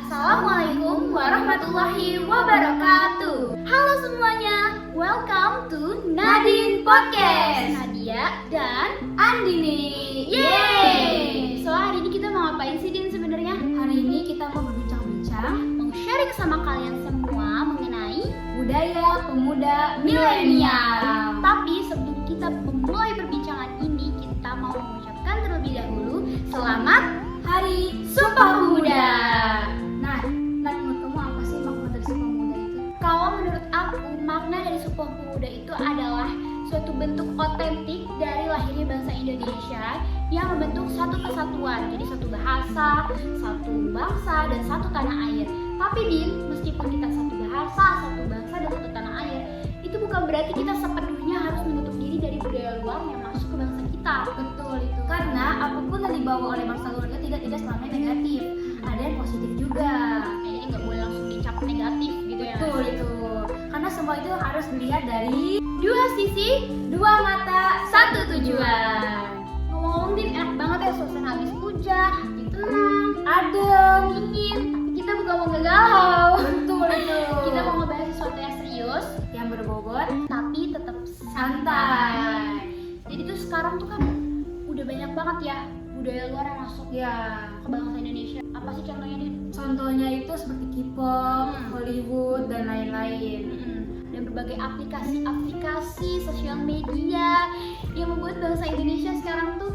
Assalamualaikum warahmatullahi wabarakatuh. Halo semuanya, welcome to Nadine Podcast. Nadia dan Andini. Yeay. So hari ini kita mau ngapain sih Din sebenarnya? Hari ini kita mau berbincang-bincang, Mau sharing sama kalian semua mengenai budaya pemuda milenial. Tapi sebelum kita memulai perbincangan ini, kita mau mengucapkan terlebih dahulu selamat Hari Sumpah Pemuda. Nah, menurut kamu apa sih makna dari Sumpah Pemuda itu? Kalau menurut aku, makna dari Sumpah Pemuda itu adalah suatu bentuk otentik dari lahirnya bangsa Indonesia yang membentuk satu kesatuan, jadi satu bahasa, satu bangsa, dan satu tanah air. Tapi Din, meskipun kita satu bahasa, satu bangsa, dan satu tanah air, itu bukan berarti kita sepenuhnya harus menutup diri dari budaya luar yang masuk ke bangsa kita. Betul itu, karena apapun yang dibawa oleh bangsa luar itu tidak selamanya negatif, ada yang positif juga. Jadi nggak boleh langsung dicap negatif gitu ya. Betul itu, karena semua itu harus dilihat dari Dua sisi, dua mata, satu tujuan. Ngomong-ngomong Din, enak banget ya suasana habis hujan, hati tenang, adem. dingin. Tapi kita bukan mau ngegalau. Betul itu. Kita mau ngebahas sesuatu yang serius, yang berbobot, tapi tetap santai. Jadi tuh sekarang tuh kan udah banyak banget ya budaya luar yang masuk Ya, ke bangsa Indonesia. Apa sih contohnya Din? contohnya itu seperti K-pop, Hmm. Hollywood, dan lain-lain. Dan berbagai aplikasi sosial media yang membuat bangsa Indonesia sekarang tuh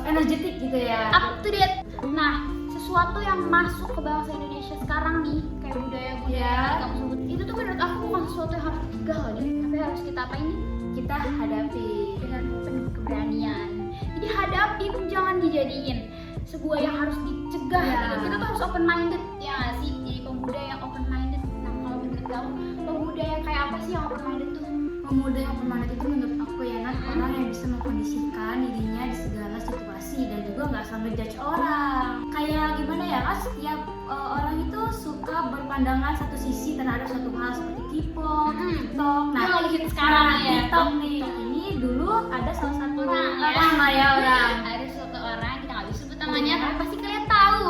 Energetik gitu ya. up to date. Nah, sesuatu yang masuk ke bangsa Indonesia sekarang nih, kayak budaya-budaya Ya. yang kamu sebut, itu tuh menurut aku bukan sesuatu yang harus dicegah loh, Din. Tapi harus kita apain nih? Kita hadapi. Dengan penuh keberanian. Jadi hadapin, jangan dijadiin sebuah yang harus dicegah Ya. gitu. Kita tuh harus open minded ya nggak sih? Jadi pemuda yang open minded. Nah, kalau menurut kamu, pemuda yang kayak apa sih yang open minded tuh? Pemuda yang permanen itu menurut aku ya Nat, orang yang bisa mengkondisikan dirinya di segala situasi dan juga nggak sampai judge orang. Kayak gimana ya kan, setiap orang itu suka berpandangan satu sisi terhadap satu hal seperti K-pop, TikTok. Nah, lagi hit sekarang ya. TikTok nih. Ini dulu ada salah satu Orang ya. orang lah ya orang Ada suatu orang, kita nggak bisa sebut namanya, Iya. tapi pasti kalian tahu.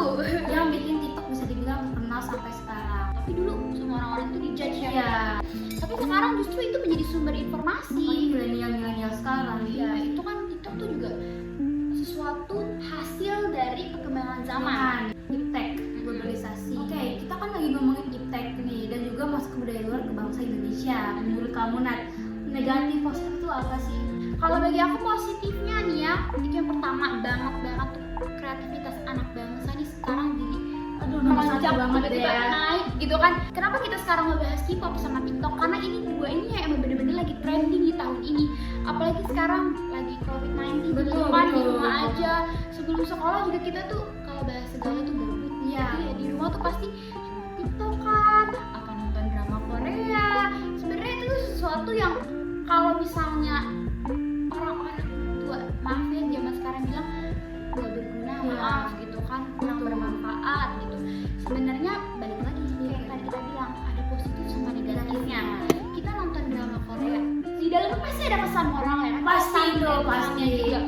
yang bikin TikTok bisa dibilang terkenal sampai sekarang. Tapi dulu semua orang-orang itu dijudge ya. Iya. Tapi sekarang justru itu menjadi sumber informasi. Milenial sekarang. Ya, itu kan TikTok tuh juga sesuatu hasil dari perkembangan zaman. Iptek, globalisasi. Oke, kita kan lagi ngomongin iptek nih dan juga masuk ke budaya luar ke bangsa Indonesia. Menurut kamu Nat, negatif positif itu apa sih? Kalau bagi aku positifnya nih ya, itu yang pertama banget tuh kreativitas anak bangsa nih sekarang jadi Nomor satu melonjak banget tiba-tiba ya. naik gitu kan. Kenapa kita sekarang ngebahas K-pop sama TikTok? Karena ini dua ini ya emang bener-bener lagi trending di tahun ini. Apalagi sekarang lagi COVID-19 gitu Betul, kan, di betul. rumah aja. Sebelum sekolah juga kita tuh kalau bahas segala tuh berebut. Iya. Jadi ya di rumah tuh pasti TikTokan atau nonton drama Korea. Sebenarnya itu sesuatu yang kalau misalnya orang-orang tua, maaf ya zaman sekarang bilang gak berguna, Iya. maaf gitu kan, kurang bermanfaat gitu. Sebenarnya balik lagi kayak tadi kita bilang ada positif sama negatifnya. Kita nonton drama Korea, di dalamnya pasti ada pesan moral ya, Pasti pesan itu, dan pasti. pesannya juga.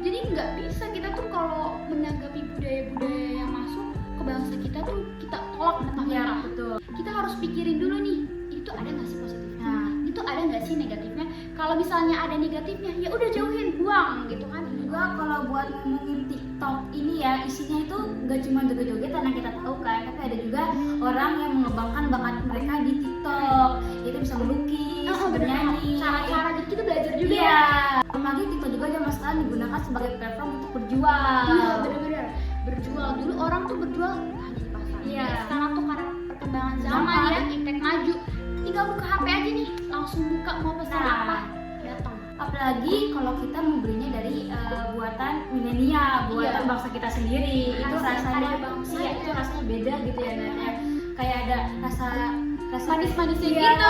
Jadi nggak bisa kita tuh kalau menanggapi budaya-budaya yang masuk ke bangsa kita tuh kita tolak mentah-mentah. Iya, betul. Kita harus pikirin dulu nih, itu ada nggak sih positifnya? Nah. Itu ada nggak sih negatifnya? Kalau misalnya ada negatifnya, ya udah jauhin, buang gitu kan. Juga kalau buat ngomongin TikTok ini ya, isinya itu gak cuma joget-jogetan yang kita tahu kan, tapi ada juga orang yang mengembangkan bakat mereka di TikTok. Itu bisa melukis, bernyanyi, Cara-cara gitu kita belajar juga. Iya. Apalagi TikTok juga zaman sekarang digunakan sebagai platform untuk berjual. Iya, bener-bener berjual. Dulu orang tuh berjual hanya di pasar. Iya. Sekarang tuh karena perkembangan zaman ya, iptek maju, tinggal buka HP aja nih, langsung buka mau pesan Nah. apa, datang. Apalagi kalau kita membelinya dari buatan milenial, buatan Iya. bangsa kita sendiri, itu Hasil rasanya karya bangsa iya, ya. itu rasanya beda gitu ya Nat, ya. Kayak ada rasa Manis-manisnya Iya. gitu.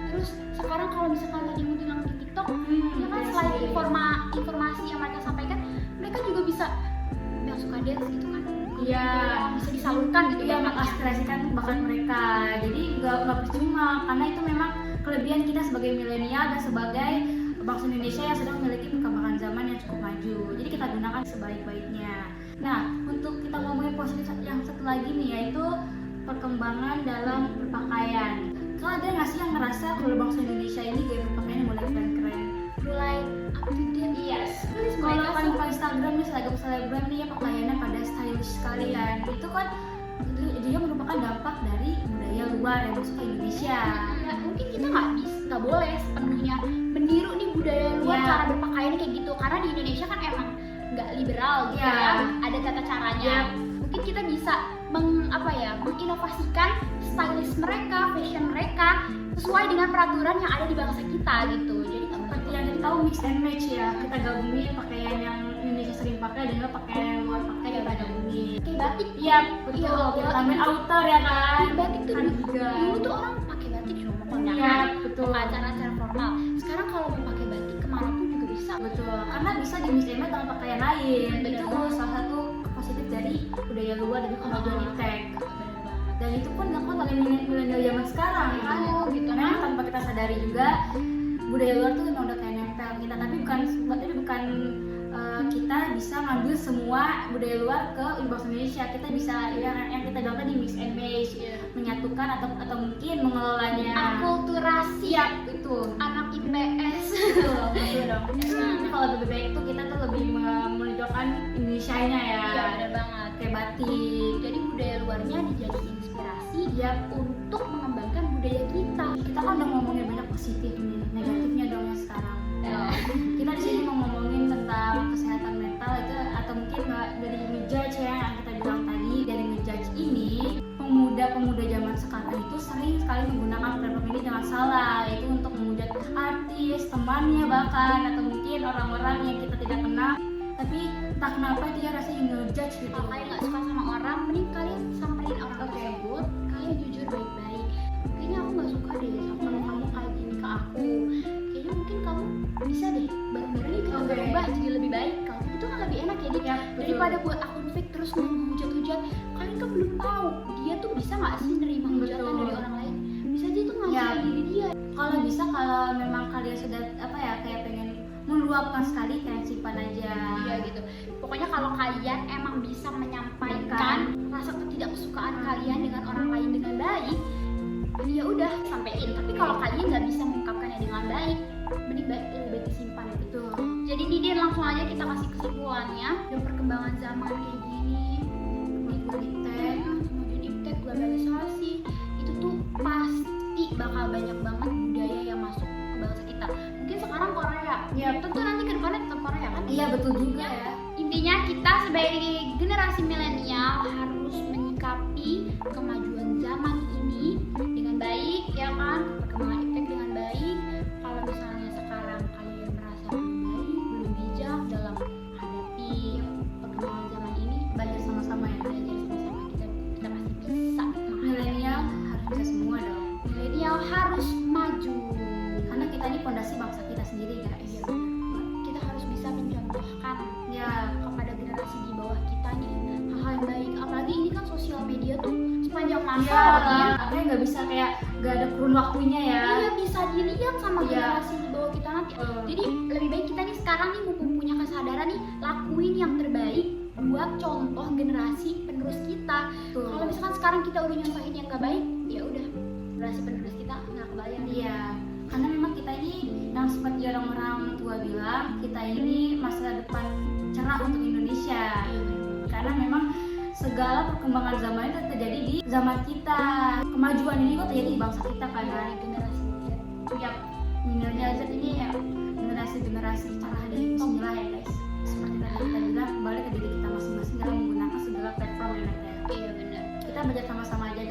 Terus sekarang kalau misalkan tadi mau bilang di TikTok, ya kan iya selain sih. informasi yang mereka sampaikan, mereka juga bisa yang suka dance gitu kan. Iya. Bisa disalurkan gitu Iya, ya. mengaspirasikan bakat mereka. Jadi nggak percuma, karena itu memang kelebihan kita sebagai milenial dan sebagai bangsa Indonesia yang sedang memiliki perkembangan zaman yang cukup maju. Jadi kita gunakan sebaik-baiknya. Nah, untuk kita ngomongin positif yang satu lagi nih, yaitu perkembangan dalam berpakaian. Kalau ada nggak sih yang ngerasa kalau bangsa Indonesia ini gaya berpakaiannya mulai keren-keren? Mulai up to date. Yes. Kalau kan buka Instagram nih, selebgram nih ya pakaiannya pada stylish sekali kan. Itu kan dia merupakan dampak dari budaya luar yang masuk ke Indonesia. Ya, mungkin kita nggak boleh sepenuhnya meniru nih budaya luar Ya. cara berpakaian kayak gitu, karena di Indonesia kan emang nggak liberal gitu Ya. ya, ada tata caranya. Ya. Mungkin kita bisa menginovasikan stylish mereka, fashion mereka sesuai dengan peraturan yang ada di bangsa kita gitu. Jadi Seperti yang kita tahu mix and match ya, kita gabungin pakaian yang Indonesia sering pakai dengan pakaian yang luar pakai, kita gabungin. kayak batik. Iya betul, Iya, kita batik. tambahin outer ya kan. Iya, batik tuh Kan dulu juga. tuh orang pakai batik cuma mau kondangan, Iya betul. mau acara-acara formal. Sekarang kalau mau pakai batik kemanapun juga bisa. Betul, karena bisa di mix and match dengan pakaian lain. Bener Itu banget. salah satu positif dari budaya luar dari kemajuan iptek. Bener banget. Dan itu pun dilakukan oleh milenial zaman sekarang ya kan. Oh, gitu. Memang tanpa kita sadari juga budaya luar tuh memang udah kayak nempel kita, tapi bukan kita bisa ngambil semua budaya luar ke bangsa Indonesia. Kita bisa yang kita lakukan di mix and match, menyatukan atau mungkin mengelolanya. Akulturasi Siap itu. anak IPS. Betul dong. Tapi kalau lebih baik tuh kita tuh lebih menunjukkan Indonesianya ya. Iya, bener banget. Kayak batik. Jadi budaya luarnya dijadiin inspirasi Iya. untuk mengembangkan budaya kita. Kita kan udah ngomongin banyak positif nih, negatifnya dong ya sekarang. Kita di sini mau ngomongin tentang kesehatan mental itu, atau mungkin dari ngejudge ya yang kita bilang tadi. Dari ngejudge ini, pemuda-pemuda zaman sekarang itu sering sekali menggunakan platform ini dengan salah, yaitu untuk memuja artis, temannya bahkan, atau mungkin orang-orang yang kita tidak kenal. Tapi entah kenapa itu ya rasanya ngejudge gitu. Kalau kalian nggak suka sama orang, mending kalian samperin orang Oke. tersebut. Kalian jujur baik-baik. Kayaknya aku nggak suka deh sama kamu kayak gini ke aku. Kayaknya mungkin kamu bisa deh bareng-bareng kita Oke. berubah jadi lebih baik. Kalau itu kan lebih enak ya, Dik. Ya, betul. Daripada buat akun fake terus menghujat-hujat. Kalian kan belum tahu dia tuh bisa nggak sih nerima hujatan Betul. dari orang lain. Bisa aja tuh ngajarin Ya. diri dia. Kalau bisa, kalau memang kalian sudah kayak pengen meluapkan sekali, kalian simpan aja. Iya gitu. Pokoknya kalau kalian emang bisa menyampaikan rasa ketidaksukaan kalian dengan orang lain dengan baik, ya udah sampein. Tapi kalau kalian nggak bisa mengungkapkannya dengan baik, mending lebih baik disimpan gitu. Betul. Jadi nih Din, langsung aja kita kasih kesimpulannya. Dengan perkembangan zaman kayak gini, kemajuan iptek, globalisasi, itu tuh pasti bakal banyak banget budaya yang masuk ke bangsa kita. Mungkin sekarang Korea, Ya. tentu nanti ke depannya tetap Korea kan? Iya betul juga ya. Intinya kita sebagai generasi milenial harus menyikapi kemajuan zaman ini dengan baik, ya kan? Perkembangan iptek dengan baik. Kalau misalnya sekarang kalian merasa belum baik, belum bijak dalam menghadapi perkembangan zaman ini, Belajar sama-sama ya. belajar sama-sama, kita pasti bisa. Milenial harus bisa semua dong. Milenial harus maju. Karena kita ini fondasi bangsa kita sendiri guys. Iya, kita harus bisa mencontohkan Ya. kepada generasi di bawah kita nih hal-hal yang baik. Apalagi ini kan sosial media tuh sepanjang masa Iya. Apa nggak bisa kayak nggak ada kurun waktunya ya. Iya, bisa dilihat sama Iya. generasi di bawah kita nanti. Jadi lebih baik kita nih sekarang nih mumpung punya kesadaran nih, lakuin yang terbaik buat contoh generasi penerus kita. Betul. Kalau misalkan sekarang kita udah nyontohin yang gak baik, ya udah generasi penerus kita nggak kebayang. Iya. Karena memang kita ini yang seperti orang-orang tua bilang, kita ini masa depan cerah untuk Indonesia. Karena memang segala perkembangan zaman itu terjadi di zaman kita. Kemajuan ini kok terjadi di bangsa kita kan. Dari generasi muda. Ya, milenial Z ini ya generasi cerah dari Bismillah ya guys. Seperti tadi kita bilang, kembali ke diri kita masing-masing dalam menggunakan segala platform yang ada. Iya benar. Kita belajar sama-sama aja